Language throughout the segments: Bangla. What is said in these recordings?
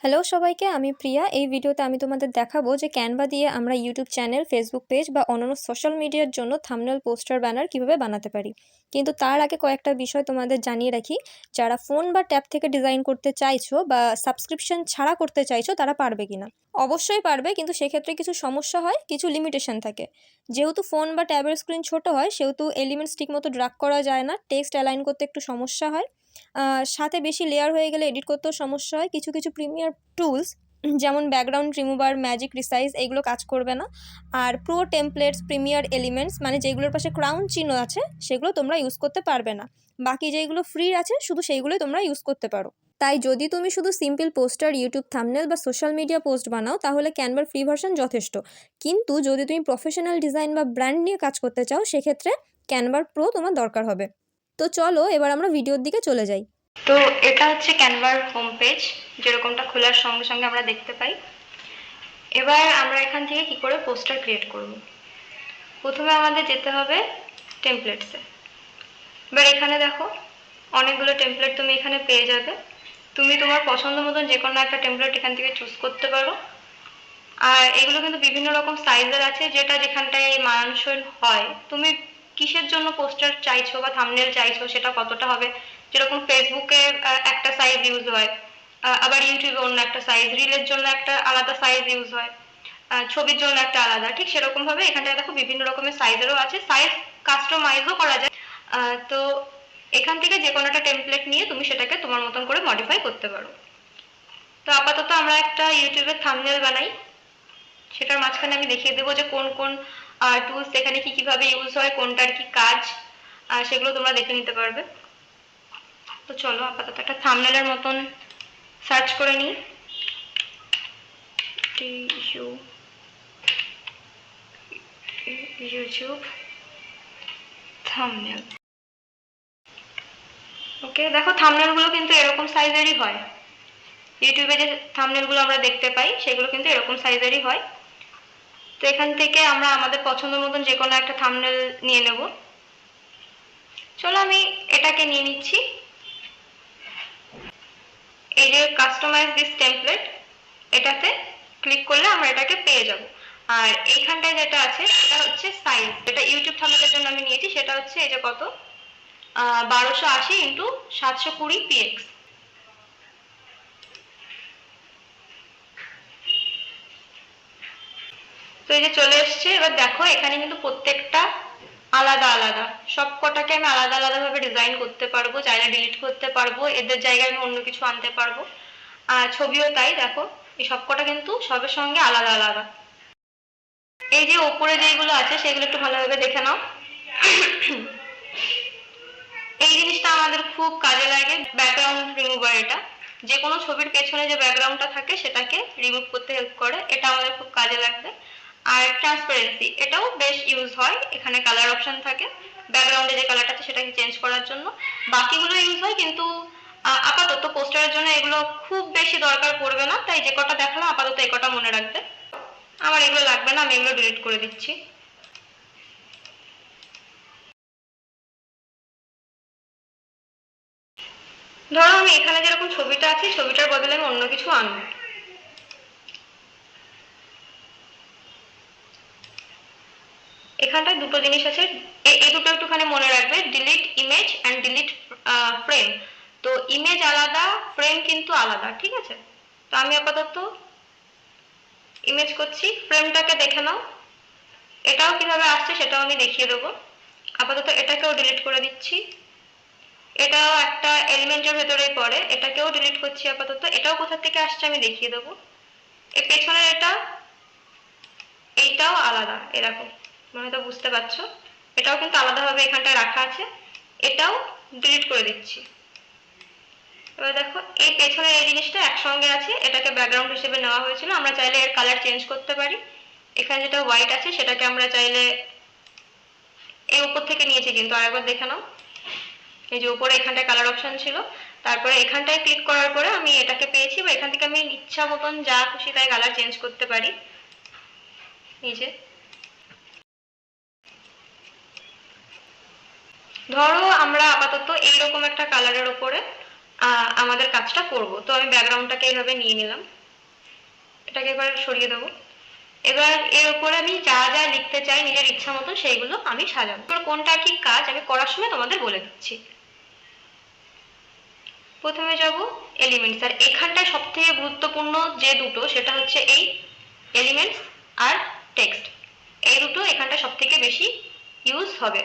হ্যালো সবাইকে, আমি প্রিয়া। এই ভিডিওতে আমি তোমাদের দেখাবো যে ক্যানভা দিয়ে আমরা ইউটিউব চ্যানেল, ফেসবুক পেজ বা অন্যান্য সোশ্যাল মিডিয়ার জন্য থাম্বনেল, পোস্টার, ব্যানার কীভাবে বানাতে পারি। কিন্তু তার আগে কয়েকটা বিষয় তোমাদের জানিয়ে রাখি। যারা ফোন বা ট্যাব থেকে ডিজাইন করতে চাইছো বা সাবস্ক্রিপশন ছাড়া করতে চাইছো, তারা পারবে কিনা? অবশ্যই পারবে, কিন্তু সেক্ষেত্রে কিছু সমস্যা হয়, কিছু লিমিটেশন থাকে। যেহেতু ফোন বা ট্যাবের স্ক্রিন ছোট হয়, সেহেতু এলিমেন্টস ঠিকমতো ড্রাগ করা যায় না, টেক্সট অ্যালাইন করতে একটু সমস্যা হয়। সাথে বেশি লেয়ার হয়ে গেলে এডিট করতেও সমস্যা হয়। কিছু কিছু প্রিমিয়ার টুলস যেমন ব্যাকগ্রাউন্ড রিমুভার, ম্যাজিক রিসাইজ এগুলো কাজ করবে না। আর প্রো টেমপ্লেটস, প্রিমিয়ার এলিমেন্টস মানে যেগুলোর পাশে ক্রাউন চিহ্ন আছে, সেগুলো তোমরা ইউজ করতে পারবে না। বাকি যেগুলো ফ্রি আছে শুধু সেইগুলোই তোমরা ইউজ করতে পারো। তাই যদি তুমি শুধু সিম্পল পোস্টার, ইউটিউব থাম্বনেল বা সোশ্যাল মিডিয়া পোস্ট বানাও, তাহলে ক্যানভার ফ্রি ভার্সন যথেষ্ট। কিন্তু যদি তুমি প্রফেশনাল ডিজাইন বা ব্র্যান্ড নিয়ে কাজ করতে চাও, সেক্ষেত্রে ক্যানভার প্রো তোমার দরকার হবে। তো চলো এবার আমরা ভিডিওর দিকে চলে যাই। তো এটা হচ্ছে ক্যানভার হোম পেজ, যেরকমটা খোলার সঙ্গে সঙ্গে আমরা দেখতে পাই। এবার আমরা এখান থেকে কি করে পোস্টার ক্রিয়েট করব। প্রথমে আমাদের যেতে হবে টেমপ্লেটসে। এবার এখানে দেখো অনেকগুলো টেমপ্লেট তুমি এখানে পেয়ে যাবে। তুমি তোমার পছন্দ মতন যে কোনো একটা টেমপ্লেট এখান থেকে চুজ করতে পারো। আর এগুলো কিন্তু বিভিন্ন রকম সাইজের আছে, যেটা যেখানটায় মানানসই হয়। তুমি কিসের জন্য পোস্টার চাইছো বা থাম্বনেল চাইছো সেটা কতটা হবে, যেরকম ফেসবুকে একটা সাইজ ইউজ হয়, আবার ইউটিউবে অন্য একটা সাইজ, রিলের জন্য একটা আলাদা সাইজ ইউজ হয়, ছবির জন্য একটা আলাদা। ঠিক সেরকম ভাবে এখানটায় দেখো বিভিন্ন রকমের সাইজেরও আছে, সাইজ কাস্টমাইজও করা যায়। তো এখান থেকে যে কোনো একটা টেমপ্লেট নিয়ে তুমি সেটাকে তোমার মতন করে মডিফাই করতে পারো। তো আপাতত আমরা একটা ইউটিউবের থাম্বনেল বানাই, সেটার মাঝখানে আমি দেখিয়ে দেবো যে কোন কোন টুলস এখানে কি কিভাবে ইউজ হয়, কোনটার কি কাজ, সেগুলো তোমরা দেখে নিতে পারবে। তো চলো আপাতত একটা থাম্বনেলের মতন সার্চ করে নিই, ইউটিউব থাম্বনেল। ওকে, দেখো থাম্বনেলগুলো কিন্তু এরকম সাইজেরই হয়। ইউটিউবে যে থাম্বনেলগুলো আমরা দেখতে পাই সেগুলো কিন্তু এরকম সাইজেরই হয়। তো এখান থেকে আমরা আমাদের পছন্দ মতন যে কোনো একটা থাম্বনেল নিয়ে নেব। চলো আমি এটাকে নিয়ে নিচ্ছি। এই যে কাস্টমাইজ দিস টেমপ্লেট, এটাতে ক্লিক করলে আমরা এটাকে পেয়ে যাব। আর এইখানটায় যেটা আছে সেটা হচ্ছে সাইজ, যেটা ইউটিউব থাম্বনেলের জন্য আমি নিয়েছি, সেটা হচ্ছে এই যে কত 1280x720 px। তো এই যে চলে এসছে। এবার দেখো এখানে কিন্তু প্রত্যেকটা আলাদা আলাদা, সব কটাকে আমি আলাদা আলাদা ভাবে ডিজাইন করতে পারবো, চাইলে ডিলিট করতে পারবো, এদের জায়গায় আমি অন্য কিছু আনতে পারবো। আর ছবিও তাই, দেখো এই সব কটা কিন্তু সবের সঙ্গে আলাদা আলাদা। এই যে ওপরে যেগুলো আছে সেগুলো একটু ভালোভাবে দেখে নাও। এই জিনিসটা আমাদের খুব কাজে লাগে, ব্যাকগ্রাউন্ড রিমুভার। এটা যে কোনো ছবির পেছনে যে ব্যাকগ্রাউন্ডটা থাকে সেটাকে রিমুভ করতে হেল্প করে, এটা আমাদের খুব কাজে লাগবে। আর ট্রান্সপারেন্সি, এটাও বেশ ইউজ হয়। এখানে কালার অপশন থাকে, ব্যাকগ্রাউন্ডে যে কালারটা আছে সেটাকে চেঞ্জ করার জন্য। বাকিগুলো ইউজ হয়, কিন্তু আপাতত পোস্টারের জন্য এগুলো খুব বেশি দরকার পড়বে না। তাই যে কটা দেখালাম আপাতত এই কটা মনে রাখবে। আমার এগুলো লাগবে না, আমি এগুলো ডিলিট করে দিচ্ছি। ধরো আমি এখানে যেরকম ছবিটা আছে, ছবিটার বদলে আমি অন্য কিছু আনবো। এখানটায় দুটো জিনিস আছে, এই দুটো একটুখানি মনে রাখবে, delete image and delete frame. তো ইমেজ আলাদা, ফ্রেম কিন্তু আলাদা, ঠিক আছে? তো আমি আপাতত ইমেজ করছি, ফ্রেমটাকে দেখে নাও। এটাও কিভাবে আসছে সেটাও আমি দেখিয়ে দেবো। আপাতত এটাকেও ডিলিট করে দিচ্ছি। এটাও একটা এলিমেন্টের ভেতরেই পড়ে, এটাকেও ডিলিট করছি আপাতত। এটাও কোথা থেকে আসছে আমি দেখিয়ে দেবো। এর পেছনের এইটাও আলাদা, এরকম মনে তো বুঝতে পারছো। এটাও কিন্তু আলাদাভাবে এখানটায় রাখা আছে, এটাও ডিলিট করে দিচ্ছি। এবার দেখো এই পেছনের এই জিনিসটা একসঙ্গে আছে, এটাকে ব্যাকগ্রাউন্ড হিসেবে নেওয়া হয়েছিল। আমরা চাইলে এর কালার চেঞ্জ করতে পারি। এখানে যেটা হোয়াইট আছে সেটাকে আমরা চাইলে এই উপর থেকে নিয়েছি, কিন্তু আরেকবার দেখে নাও। এই যে উপরে এখানটায় কালার অপশন ছিল, তারপরে এখানটায় ক্লিক করার পরে আমি এটাকে পেয়েছি, বা এখান থেকে আমি ইচ্ছা মতন যা খুশি তাই কালার চেঞ্জ করতে পারি। এই যে ধরো আমরা আপাতত এইরকম একটা কালারের উপরে আমাদের কাজটা করব। তো আমি ব্যাকগ্রাউন্ডটাকে এইভাবে নিয়ে নিলাম, এটাকে এবার সরিয়ে দেবো। এবার এর উপরে আমি যা যা লিখতে চাই নিজের ইচ্ছা মতো সেইগুলো আমি সাজাবো। এবার কোনটা কি কাজ আমি করার সময় তোমাদের বলে দিচ্ছি। প্রথমে যাব এলিমেন্টস, আর এখানটায় সব থেকে গুরুত্বপূর্ণ যে দুটো সেটা হচ্ছে এই এলিমেন্টস আর টেক্সট, এই দুটো এখানটা সব থেকে বেশি ইউজ হবে।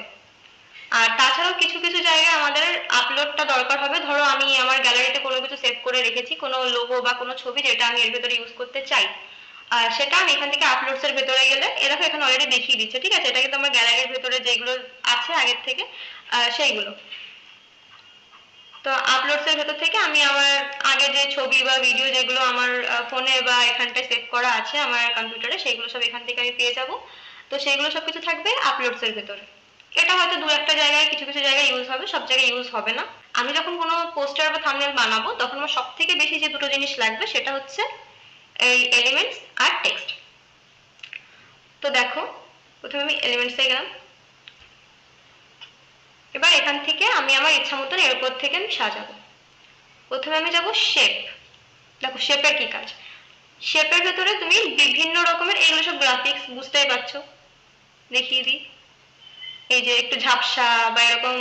আর তাছাড়াও কিছু কিছু জায়গায় আমাদের আপলোডটা দরকার হবে। ধরো আমি আমার গ্যালারিতে কোনো কিছু সেভ করে রেখেছি, কোনো লোগো বা কোনো ছবি যেটা আমি এর ভেতরে ইউজ করতে চাই, আর সেটা আমি এখান থেকে আপলোডস এর ভেতরে গেলে এরকম এখানে অলরেডি দেখিয়ে দিচ্ছে, ঠিক আছে? এটা কিন্তু আমার গ্যালারির ভেতরে যেগুলো আছে আগের থেকে সেইগুলো। তো আপলোডস এর ভেতর থেকে আমি আমার আগে যে ছবি বা ভিডিও যেগুলো আমার ফোনে বা এখানটায় সেভ করা আছে আমার কম্পিউটারে, সেইগুলো সব এখান থেকে আমি পেয়ে যাব। তো সেইগুলো সবকিছু থাকবে আপলোডস এর ভেতরে। এটা হয়তো দু একটা জায়গায় কিছু কিছু জায়গায় ইউজ হবে, সব জায়গায় ইউজ হবে না। আমি যখন কোনো পোস্টার বা থাম্বনেল বানাবো তখন আমার সব থেকে বেশি যে দুটো জিনিস লাগবে সেটা হচ্ছে এই এলিমেন্টস আর টেক্সট। তো দেখো প্রথমে আমি এলিমেন্টসে গেলাম, এবার এখান থেকে আমি আমার ইচ্ছা মতন এর উপর থেকে আমি সাজাবো। প্রথমে আমি যাব শেপ। দেখো শেপের কি কাজ, শেপের ভেতরে তুমি বিভিন্ন রকমের, এইগুলো সব গ্রাফিক্স বুঝতেই পারছো, দেখিয়ে দিই। এই যে একটু ঝাপসা বা এরকম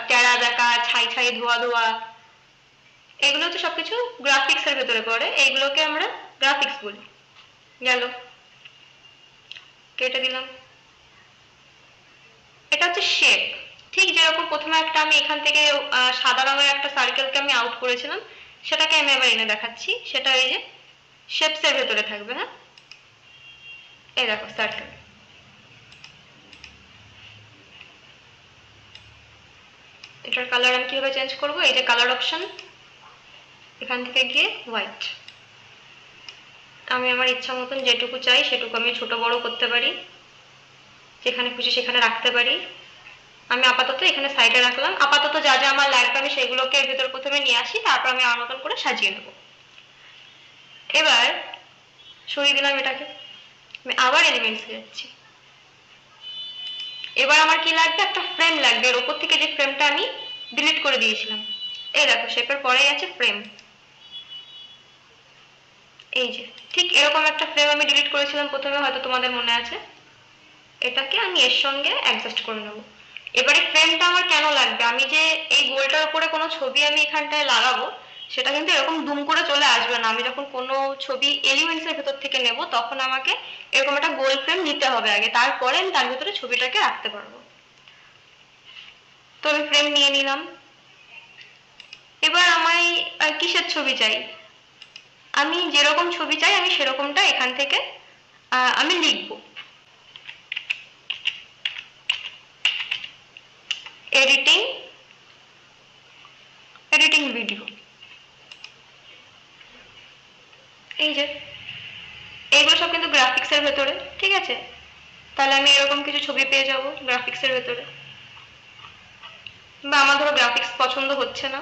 টেরা বেঁকা ছাই ছাই ধোয়া ধোয়া, এগুলো তো সবকিছু গ্রাফিক্স এর ভেতরে পড়ে, এইগুলোকে আমরা গ্রাফিক্স বলি। গেল, কেটে দিলাম। এটা হচ্ছে শেপ। ঠিক যেরকম প্রথমে একটা আমি এখান থেকে সাদা রঙের একটা সার্কেলকে আমি আউট করেছিলাম, সেটাকে আমি আবার এনে দেখাচ্ছি। সেটা এই যে শেপস এর ভেতরে থাকবে। হ্যাঁ, এই দেখো সার্কেল। এটার কালার আমি কিভাবে চেঞ্জ করবো, এই যে কালার অপশন, এখান থেকে গিয়ে হোয়াইট। আমি আমার ইচ্ছা মতন যেটুকু চাই সেটুকু আমি ছোট বড় করতে পারি, যেখানে খুশি সেখানে রাখতে পারি। আমি আপাতত এখানে সাইডে রাখলাম। আপাতত যা যা আমার লাগবে আমি সেগুলোকে এর ভেতর প্রথমে নিয়ে আসি, তারপর আমি আমার মতন করে সাজিয়ে নেব। এবার সরিয়ে দিলাম এটাকে, আমি আবার এলিমেন্টসে যাচ্ছি। এবার আমার কি লাগবে, একটা ফ্রেম লাগবে। এর ওপর থেকে যে ফ্রেমটা আমি ডিলিট করে দিয়েছিলাম, এই দেখো শেপের পরেই আছে ফ্রেম। এই যে ঠিক এরকম একটা ফ্রেম আমি ডিলিট করেছিলাম প্রথমে, হয়তো তোমাদের মনে আছে। এটাকে আমি এর সঙ্গে অ্যাডজাস্ট করে নেব। এবারে ফ্রেমটা আমার কেন লাগবে, আমি যে এই গোলটার উপরে কোনো ছবি আমি এখানটায় লাগাবো সেটা কিন্তু এরকম দুম করে চলে আসবে না। আমি যখন কোনো ছবি এলিমেন্টস এর ভেতর থেকে নেব তখন আমাকে এরকম একটা গোল ফ্রেম নিতে হবে আগে, তারপরে আমি তার ভেতরে ছবিটাকে রাখতে পারবো। তো আমি ফ্রেম নিয়ে নিলাম। এবার আমায় কিসের ছবি চাই, আমি যেরকম ছবি চাই আমি সেরকমটা এখান থেকে আমি লিখবো। Editing, editing video. এই যে এইগুলো সব কিন্তু গ্রাফিক্স এর ভেতরে, ঠিক আছে? তাহলে আমি এরকম কিছু ছবি পেয়ে যাব গ্রাফিক্স এর ভেতরে। বা আমার ধরো গ্রাফিক্স পছন্দ হচ্ছে না,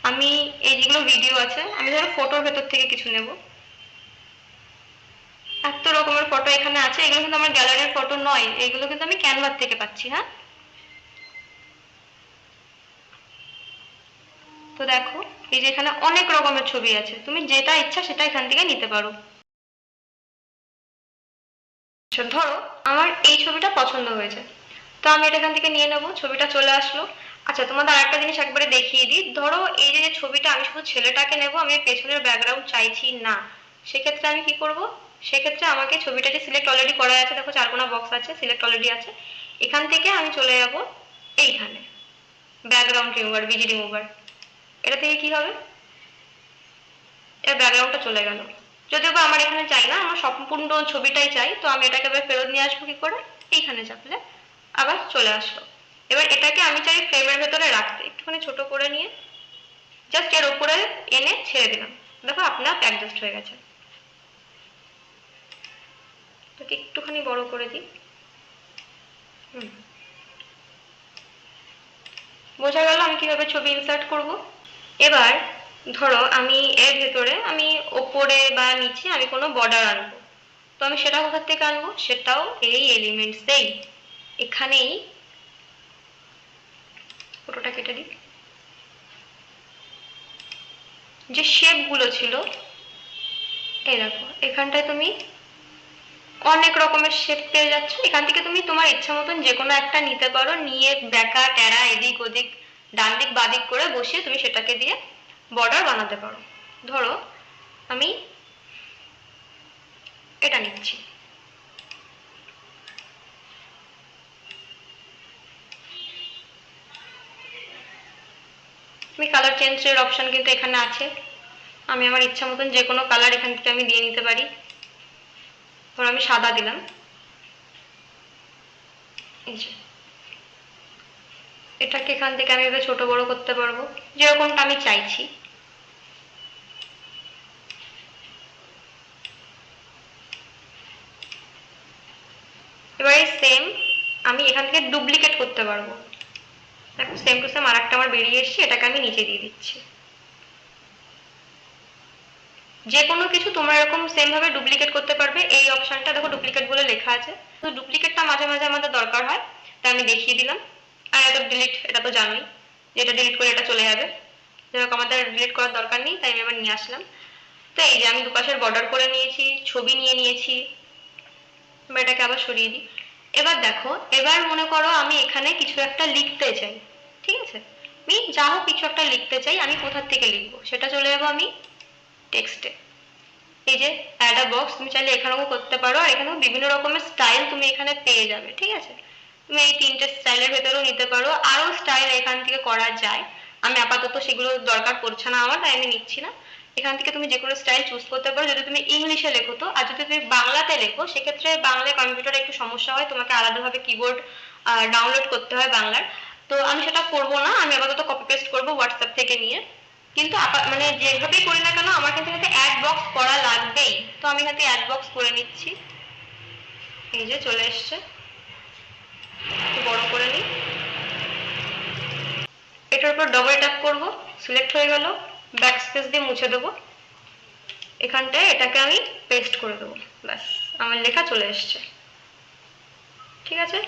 আমি এই যেগুলো ভিডিও আছে আমি ধরো ফটোর ভেতর থেকে কিছু নেব। এত রকমের ফটো এখানে আছে, এগুলো কিন্তু আমার গ্যালারির ফটো নয়, এগুলো কিন্তু আমি ক্যানভাস থেকে পাচ্ছি। হ্যাঁ, তো দেখো এই যে এখানে অনেক রকমের ছবি আছে, তুমি যেটা ইচ্ছা সেটা এখান থেকে নিতে পারো। ধরো আমার এই ছবিটা পছন্দ হয়েছে, তো আমি এটা এখান থেকে নিয়ে নেবো, ছবিটা চলে আসলো। আচ্ছা তোমাদের আরেকটা জিনিস একবারে দেখিয়ে দিই। ধরো এই যে ছবিটা আমি শুধু ছেলেটাকে নেবো, আমি পেছনের ব্যাকগ্রাউন্ড চাইছি না, সেক্ষেত্রে আমি কি করব, সেক্ষেত্রে আমাকে ছবিটা যে সিলেক্ট অলরেডি করা আছে, দেখো চারকোনা বক্স আছে, সিলেক্ট অলরেডি আছে, এখান থেকে আমি চলে যাব এইখানে ব্যাকগ্রাউন্ড রিমুভার, বিজি রিমুভার। এটা থেকে কি হবে, এর ব্যাকগ্রাউন্ডটা চলে গেল। যদিও বা আমার এখানে চাই না, আমার সম্পূর্ণ ছবিটাই চাই, তো আমি এটাকে এবার ফেরত নিয়ে আসবো কি করে, এইখানে চাপলে আবার চলে আসলো। এবার এটাকে আমি চাই ফ্রেমের ভেতরে রাখতে, একটুখানি ছোট করে নিয়ে জাস্ট এর উপরে এনে ছেড়ে দিলাম, দেখো আপনা আপ অ্যাডজাস্ট হয়ে গেছে। এটাকে একটুখানি বড় করে দিই। বোঝা গেল আমি কিভাবে ছবি ইনসার্ট করব। এবার ধরো আমি এর ভেতরে আমি ওপরে বা নিচে আমি কোনো বর্ডার আনবো, তো আমি সেটা কোথা থেকে আনবো, সেটাও এই এলিমেন্টসেই, এখানেই। ফটোটা কেটে দিই। যে শেপগুলো ছিল, এই দেখো এখানটায় তুমি অনেক রকমের শেপ পেয়ে যাচ্ছ। এখান থেকে তুমি তোমার ইচ্ছা মতন যে কোনো একটা নিতে পারো, নিয়ে বেঁকা টেরা এদিক ওদিক ডান দিক বাদিক করে বসিয়ে তুমি সেটাকে দিয়ে বর্ডার বানাতে পারো। ধরো আমি এটা নিচ্ছি, তুমি কালার চেঞ্জের অপশন কিন্তু এখানে আছে। আমি আমার ইচ্ছা মতন যে কোনো কালার এখান থেকে আমি দিয়ে নিতে পারি। ধরো আমি সাদা দিলাম, এই যে এটাকে এখান থেকে আমি এবার ছোট বড় করতে পারবো যেরকমটা আমি চাইছি। এবারে সেম আমি এখান থেকে ডুপ্লিকেট করতে পারবো। দেখো সেম টু সেম আর একটা আমার বেরিয়ে এসছে, এটাকে আমি নিচে দিয়ে দিচ্ছি। যে কোনো কিছু তোমরা এরকম সেম ভাবে ডুপ্লিকেট করতে পারবে। এই অপশনটা দেখো ডুপ্লিকেট বলে লেখা আছে, তো ডুপ্লিকেটটা মাঝে মাঝে আমাদের দরকার হয়, তাই আমি দেখিয়ে দিলাম। আর এটা ডিলিট, এটা তো জানোই যে এটা ডিলিট করে এটা চলে যাবে, যেরকম আমাদের ডিলিট করার দরকার নেই, তাই আমি এবার নিয়ে আসলাম। তো এই যে আমি দুপাশের বর্ডার করে নিয়েছি, ছবি নিয়ে নিয়েছি। এবার এটাকে আবার সরিয়ে দিই। এবার দেখো, এবার মনে করো আমি এখানে কিছু একটা লিখতে চাই, ঠিক আছে, আমি যা হোক কিছু একটা লিখতে চাই, আমি কোথার থেকে লিখবো সেটা চলে যাবো আমি টেক্সটে। এই যে অ্যাড আ বক্স, তুমি চাইলে এখানেও করতে পারো, আর এখানেও বিভিন্ন রকমের স্টাইল তুমি এখানে পেয়ে যাবে, ঠিক আছে। তুমি এই তিনটে স্টাইলের ভেতরেও নিতে পারো, আরও স্টাইল এখান থেকে করা যায়। আমি আপাতত সেগুলো দরকার পড়ছে না আমার, তাই আমি নিচ্ছি না। এখান থেকে তুমি যে কোনো স্টাইল চুজ করতে পারো, যদি তুমি ইংলিশে লেখো তো, আর যদি তুমি বাংলাতে লেখো সেক্ষেত্রে বাংলায় কম্পিউটারে একটু সমস্যা হয়, তোমাকে আলাদাভাবে কিবোর্ড ডাউনলোড করতে হয় বাংলার। তো আমি সেটা করবো না, আমি আপাতত কপি পেস্ট করবো হোয়াটসঅ্যাপ থেকে নিয়ে। কিন্তু মানে যেভাবেই করি না কেন আমার কিন্তু এখানে অ্যাড বক্স করা লাগবেই, তো আমি এখানে অ্যাড বক্স করে নিচ্ছি। এই যে চলে এসছে, একটু বড় করে নিই। এটার উপর ডবল ট্যাপ করব, সিলেক্ট হয়ে গেল, ব্যাক স্পেস দিয়ে মুছে দেবো। এখানটায় এটাকে আমি পেস্ট করে দেবো, ব্যাস আমার লেখা চলে এসছে, ঠিক আছে।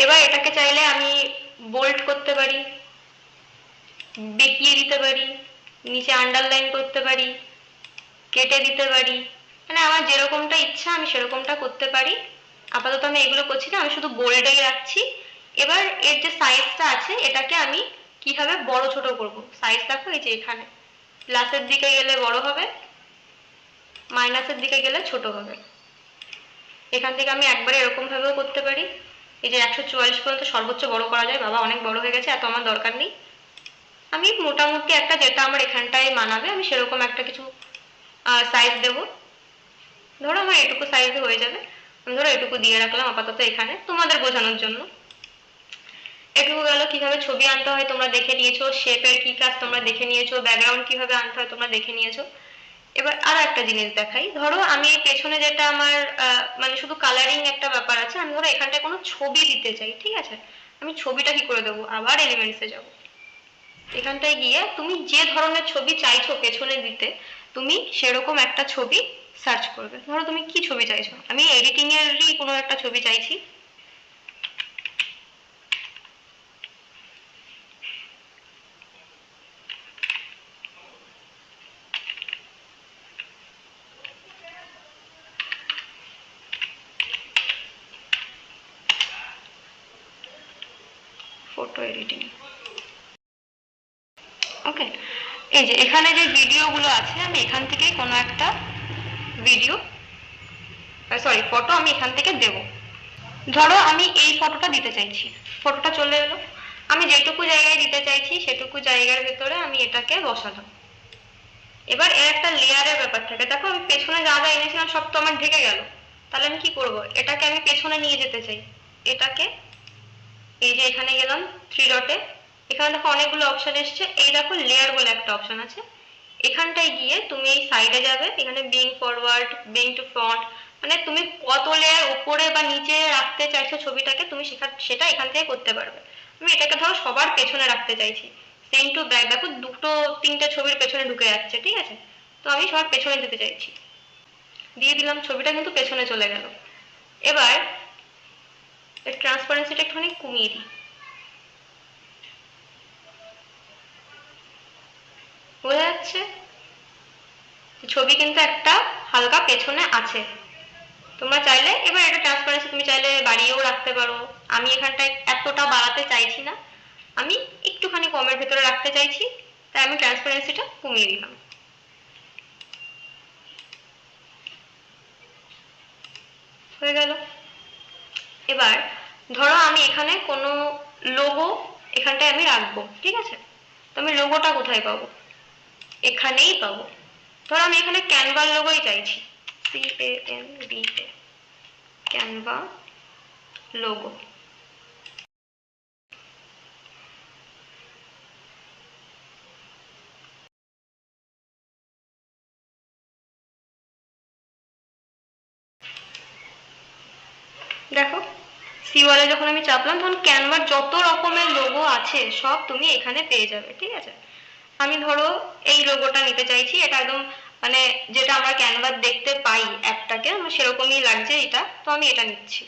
এবার এটাকে চাইলে আমি বোল্ড করতে পারি, বেঁকিয়ে দিতে পারি, নিচে আন্ডারলাইন করতে পারি, কেটে দিতে পারি, মানে আমার যেরকমটা ইচ্ছা আমি সেরকমটা করতে পারি। আপাতত আমি এগুলো করছি না, আমি শুধু বোল্ডেই রাখছি। এবার এর যে সাইজটা আছে এটাকে আমি কিভাবে বড় ছোট করব, সাইজ দেখো এই যে এখানে প্লাসের দিকে গেলে বড় হবে, মাইনাসের দিকে গেলে ছোট হবে। এখান থেকে আমি একবারে এরকম ভাবেও করতে পারি, এই যে 144 পর্যন্ত সর্বোচ্চ বড় করা যায়। বাবা অনেক বড় হয়ে গেছে, এত আমার দরকার নেই। আমি মোটামুটি একটা যেটা আমার এখানটায় মানাবে আমি সেরকম একটা কিছু সাইজ দেবো। ধরো আমার এটুকু সাইজে হয়ে যাবে, আমি ধরো এটুকু দিয়ে রাখলাম আপাতত এখানে তোমাদের বোঝানোর জন্য। এটুকু গেল, কিভাবে ছবি আনতে হয় তোমরা দেখে নিয়েছো, শেপের কি কাজ তোমরা দেখে নিয়েছো, ব্যাকগ্রাউন্ড কিভাবে আনতে হয় তোমরা দেখে নিয়েছো। এবার আরো একটা জিনিস দেখাই, ধরো আমি এই পেছনে যেটা আমার মানে শুধু কালারিং একটা ব্যাপার আছে, আমি ধরো এখানটায় কোনো ছবি দিতে চাই, ঠিক আছে। আমি ছবিটা কি করে দেবো, আবার এলিমেন্টসে যাব, এখানটায় গিয়ে তুমি যে ধরনের ছবি চাইছো পেছনে দিতে তুমি সেরকম একটা ছবি সার্চ করবে। ধরো তুমি কি ছবি চাইছো, আমি এডিটিং এরই কোনো একটা ছবি চাইছি। ফটো এডিটিং, ওকে। এই যে এখানে যে ভিডিওগুলো আছে আমি এখান থেকে কোনো একটা ভিডিও সরি ফটো আমি এখান থেকে দেব। ধরো আমি এই ফটোটা দিতে চাইছি, ফটোটা চলে এলো, আমি যেটুকু জায়গায় দিতে চাইছি সেটুকু জায়গার ভেতরে আমি এটাকে বসালাম। এবার এর একটা লেয়ারের ব্যাপার থাকে, দেখো আমি পেছনে যা যা এনেছিলাম সব তো আমার ঢেকে গেল, তাহলে আমি কি করব, এটাকে আমি পেছনে নিয়ে যেতে চাই। এটাকে এই যে এখানে গেলাম থ্রি ডটে, এখানে দেখো অনেকগুলো অপশন এসছে, এই দেখো লেয়ার বলে একটা অপশন আছে, এখানটায় গিয়ে তুমি এই সাইডে যাবে, এখানে being forward being to front, মানে তুমি কত লেয়ার উপরে বা নিচে রাখতে চাইছো ছবিটাকে তুমি সেটা এখান থেকে করতে পারবে। আমি এটাকে ধরো সবার পেছনে রাখতে চাইছি, সেম টু ব্যাক, দেখো দুটো তিনটে ছবির পেছনে ঢুকে যাচ্ছে, ঠিক আছে, তো আমি সবার পেছনে দিতে চাইছি, দিয়ে দিলাম, ছবিটা কিন্তু পেছনে চলে গেল। এবার এর ট্রান্সপারেন্সিটা একটুখানি কমিয়ে দিই, যাচ্ছে? ছবি কিন্তু একটা হালকা পেছনে আছে। তোমরা চাইলে এবার এটা ট্রান্সপারেন্সি তুমি চাইলে বাড়িয়েও রাখতে পারো। আমি এখানটায় এতটা বাড়াতে চাইছি না, আমি একটুখানি কমের ভেতরে রাখতে চাইছি, তাই আমি ট্রান্সপারেন্সিটা কমিয়ে দিলাম। হয়ে গেল। এবার ধরো আমি এখানে কোনো লোগো এখানটায় আমি রাখবো, ঠিক আছে? তো আমি লোগোটা কোথায় পাবো? এখানেই পাবো। ধরো আমি এখানে ক্যানভার লোগোই চাইছি, CANVA, ক্যানভা লোগো। দেখো সিওয়ালে যখন আমি চাপলাম তখন ক্যানভার যত রকমের লোগো আছে সব তুমি এখানে পেয়ে যাবে, ঠিক আছে? আমি ধরো এই লোগোটা নিতে চাইছি, এটা একদম মানে যেটা আমরা ক্যানভার দেখতে পাই অ্যাপটাকে আমার সেরকমই লাগছে এটা, তো আমি এটা নিচ্ছি,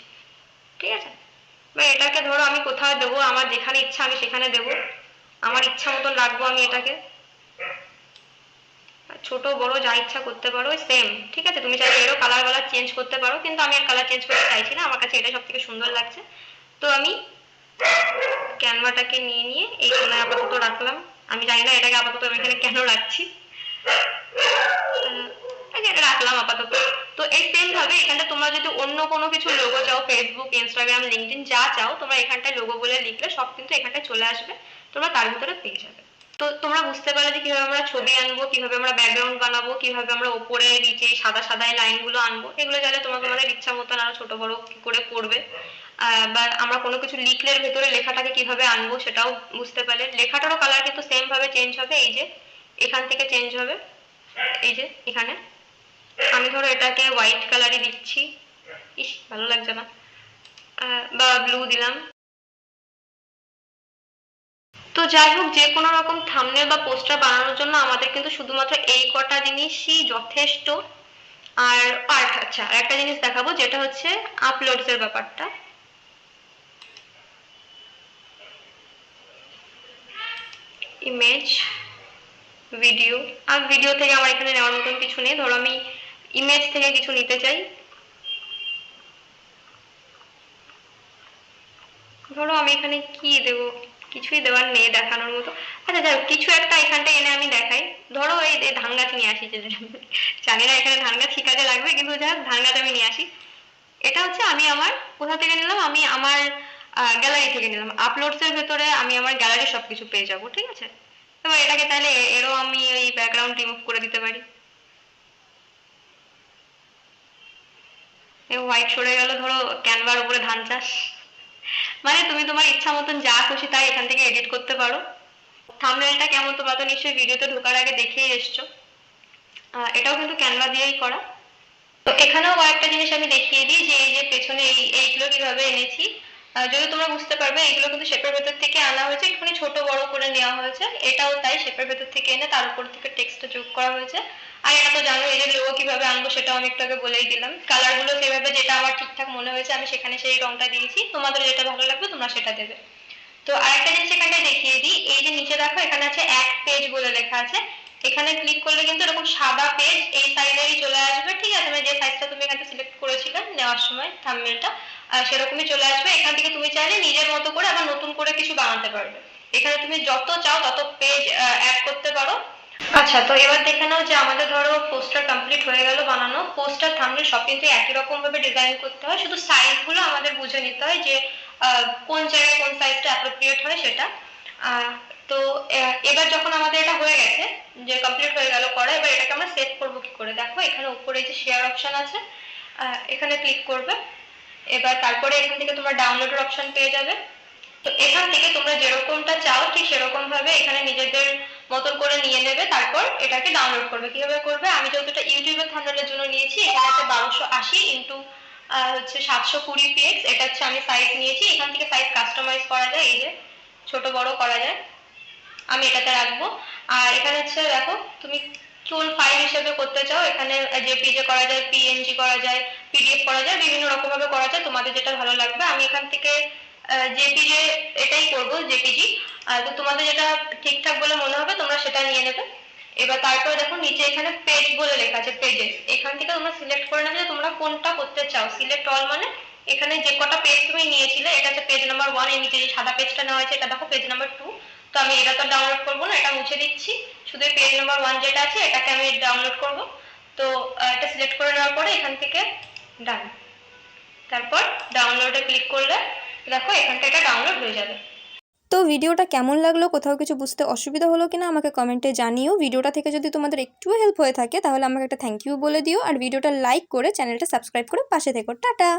ঠিক আছে? বা এটাকে ধরো আমি কোথাও দেবো, আমার যেখানে ইচ্ছা আমি সেখানে দেবো, আমার ইচ্ছা মতন রাখবো আমি এটাকে, ছোট বড় যা ইচ্ছা করতে পারো সেম, ঠিক আছে? তুমি চাইলে এরও কালার চেঞ্জ করতে পারো, কিন্তু আমি আর কালার চেঞ্জ করতে চাইছি না, আমার কাছে এটা সব থেকে সুন্দর লাগছে। তো আমি ক্যানভাটাকে নিয়ে এই কোনায় আপাতত রাখলাম। আমি জানি না এটাকে আপাতত আমি এখানে কেন রাখছি, রাখলাম আপাতত। তো এই সেম ভাবে এখানটা তোমরা যদি অন্য কোনো কিছু লোগো চাও, ফেসবুক, ইনস্টাগ্রাম, লিঙ্কডইন যা চাও, তোমরা এখানটায় লোগো বলে লিখলে সব কিন্তু এখানটায় চলে আসবে, তোমরা তার ভিতরে পেয়ে যাবে। তো তোমরা বুঝতে পারলে যে কিভাবে আমরা ছবি আনবো, কিভাবে আমরা ব্যাকগ্রাউন্ড বানাবো, কিভাবে আমরা ওপরে নিচে সাদা সাদা লাইনগুলো আনবো। এগুলো চাইলে তোমরা তোমাদের ইচ্ছা মতন আরো ছোট বড় কি করে করবে। বা আমরা কোনো কিছু লিখলে ভেতরে লেখাটাকে কিভাবে আনবো সেটাও বুঝতে পারলে। লেখাটারও কালার কিন্তু সেম ভাবে চেঞ্জ হবে, এই যে এখান থেকে চেঞ্জ হবে, এই যে এখানে আমি ধরো এটাকে হোয়াইট কালারই দিচ্ছি, ইস ভালো লাগছে না, বা ব্লু দিলাম। তো যাই হোক, যে কোনো রকম থাম্বনেল বা পোস্টার বানানোর জন্য আমাদের কিন্তু শুধুমাত্র এই কটা জিনিসই যথেষ্ট। আচ্ছা আর একটা জিনিস দেখাবো, যেটা হচ্ছে আপলোডস এর ব্যাপারটা। ইমেজ, ভিডিও, আর ভিডিও থেকে আমার এখানে নেওয়ার মতন কিছু নেই। ধরো আমি ইমেজ থেকে কিছু নিতে চাই, ধরো আমি এখানে কি দেব, কিছুই দেওয়ার নেই দেখানোর মতো। আচ্ছা যাই হোক, কিছু একটা এখানটা এনে আমি দেখাই। ধরো এই ধান গাছ নিয়ে আসি, জানি না এখানে ধান গাছ কি কাজে লাগবে, কিন্তু যাই হোক ধান গাছ আমি নিয়ে আসি। এটা হচ্ছে আমি আমার কোথা থেকে নিলাম, আমি আমার গ্যালারি থেকে নিলাম। আপলোডস এর ভেতরে আমি আমার গ্যালারি সবকিছু পেয়ে যাবো, ঠিক আছে? এবার এটাকে তাহলে এরও আমি ওই ব্যাকগ্রাউন্ড রিমুভ করে দিতে পারি। হোয়াইট সরে গেল, ধরো ক্যানভার উপরে ধান চাষ, মানে তুমি তোমার ইচ্ছা মতন যা খুশি তাই এখান থেকে এডিট করতে পারো। থাম্বনেলটা কেমন তোমরা তো নিশ্চয়ই ভিডিওতে ঢোকার আগে দেখেই এসছো। এটাও কিন্তু ক্যানভা দিয়েই করা। তো এখানেও কয়েকটা জিনিস আমি দেখিয়ে দিই, যে এই যে পেছনে এইগুলো কিভাবে এনেছি। যদি তোমরা বুঝতে পারবে এগুলো কিন্তু শেপের ভেতর থেকে আনা হয়েছে, একটুখানি ছোট বড় করে নেওয়া হয়েছে। এটাও তাই, শেপের ভেতর থেকে এনে তার উপর থেকে টেক্সটটা যোগ করা হয়েছে। আর এটা তো জানো, এই যে লোগো কিভাবে আনবো সেটাও আমি একটু আগে বলেই দিলাম। কালারগুলো সেভাবে যেটা আমার ঠিকঠাক মনে হয়েছে আমি সেখানে সেই রংটা দিয়েছি, তোমাদের যেটা ভালো লাগবে তোমরা সেটা দেবে। তো আরেকটা জিনিস এখানটায় দেখিয়ে দিই, এই যে নিচে দেখো এখানে আছে এক পেজ বলে লেখা আছে। এখানে ক্লিক করলে কিন্তু এরকম সাদা পেজ এই সাইজেরই চলে আসবে, ঠিক আছে? মানে যে সাইজটা তুমি এখানে সিলেক্ট করেছিলে নেওয়ার সময় থাম্বনেলটা, সেরকমই চলে আসবে। এখান থেকে তুমি চাইলে নিজের মতো করে আবার নতুন করে কিছু বানাতে পারবে। এখানে তুমি যত চাও তত পেজ অ্যাড করতে পারো। আচ্ছা, তো এবার দেখে নাও যে আমাদের ধরো পোস্টার কমপ্লিট হয়ে গেল বানানো। পোস্টার থাম্বনেল সব কিন্তু একই রকম ভাবে ডিজাইন করতে হয়, শুধু সাইজগুলো আমাদের বুঝে নিতে হয় যে কোন জায়গায় কোন সাইজটা অ্যাপ্রোপ্রিয়েট হয় সেটা। তো এবার যখন আমাদের এটা হয়ে গেছে, যে কমপ্লিট হয়ে গেল করা, এবার এটাকে আমরা সেভ করবো কি করে? দেখো এখানে উপরে যে শেয়ার অপশন আছে, এখানে ক্লিক করবে। এবার তারপরে এখান থেকে তোমরা ডাউনলোডের অপশন পেয়ে যাবে। তো এখান থেকে তোমরা যেরকমটা চাও ঠিক সেরকম ভাবে এখানে নিজেদের মতন করে নিয়ে নেবে, তারপর এটাকে ডাউনলোড করবে। কিভাবে করবে? আমি যেহেতু এটা ইউটিউবের থাম্বনেলের জন্য নিয়েছি, এখানে আছে 1280 ইন্টু হচ্ছে 720 পিএক্স, এটা হচ্ছে আমি সাইজ নিয়েছি। এখান থেকে সাইজ কাস্টমাইজ করা যায়, এই যে ছোট বড় করা যায়, আমি এটাতে রাখবো। আর এখানে হচ্ছে দেখো তুমি কোন ফাইল হিসেবে করতে চাও, এখানে জেপিজে করা যায়, পিএনজি করা যায়, পিডিএফ করা যায়, বিভিন্ন রকম ভাবে করা যায়, তোমাদের যেটা ভালো লাগবে। আমি এখান থেকে জেপিজে এটাই করবো, জেপিজি। তো তোমাদের যেটা ঠিকঠাক বলে মনে হবে তোমরা সেটা নিয়ে নেবে। এবার তারপরে দেখো নিচে এখানে পেজ বলে লেখা আছে, পেজেস। এখান থেকে তোমরা সিলেক্ট করে নেবে যে তোমরা কোনটা করতে চাও। সিলেক্ট অল মানে এখানে যে কটা পেজ তুমি নিয়েছিলে, এটা হচ্ছে পেজ নাম্বার 1, এর নিচে যে সাদা পেজটা নেওয়া হয়েছে এটা দেখো পেজ নাম্বার 2। তো আমি এটা তো ডাউনলোড করবো না, এটা মুছে দিচ্ছি, শুধু পেজ নাম্বার 1 যেটা আছে এটাকে আমি ডাউনলোড করব। তো এটা সিলেক্ট করে নেওয়ার পরে এখান থেকে ডান, তারপর ডাউনলোডে ক্লিক করলে দেখো এখান থেকে এটা ডাউনলোড হয়ে যাবে। তো ভিডিওটা কেমন লাগলো, কোথাও কিছু বুঝতে অসুবিধা হলো কিনা আমাকে কমেন্টে জানিও। ভিডিওটা থেকে যদি তোমাদের একটুও হেল্প হয়ে থাকে তাহলে আমাকে একটা থ্যাংক ইউ বলে দিও, আর ভিডিওটা লাইক করে চ্যানেলটা সাবস্ক্রাইব করে পাশে থেকো। টাটা।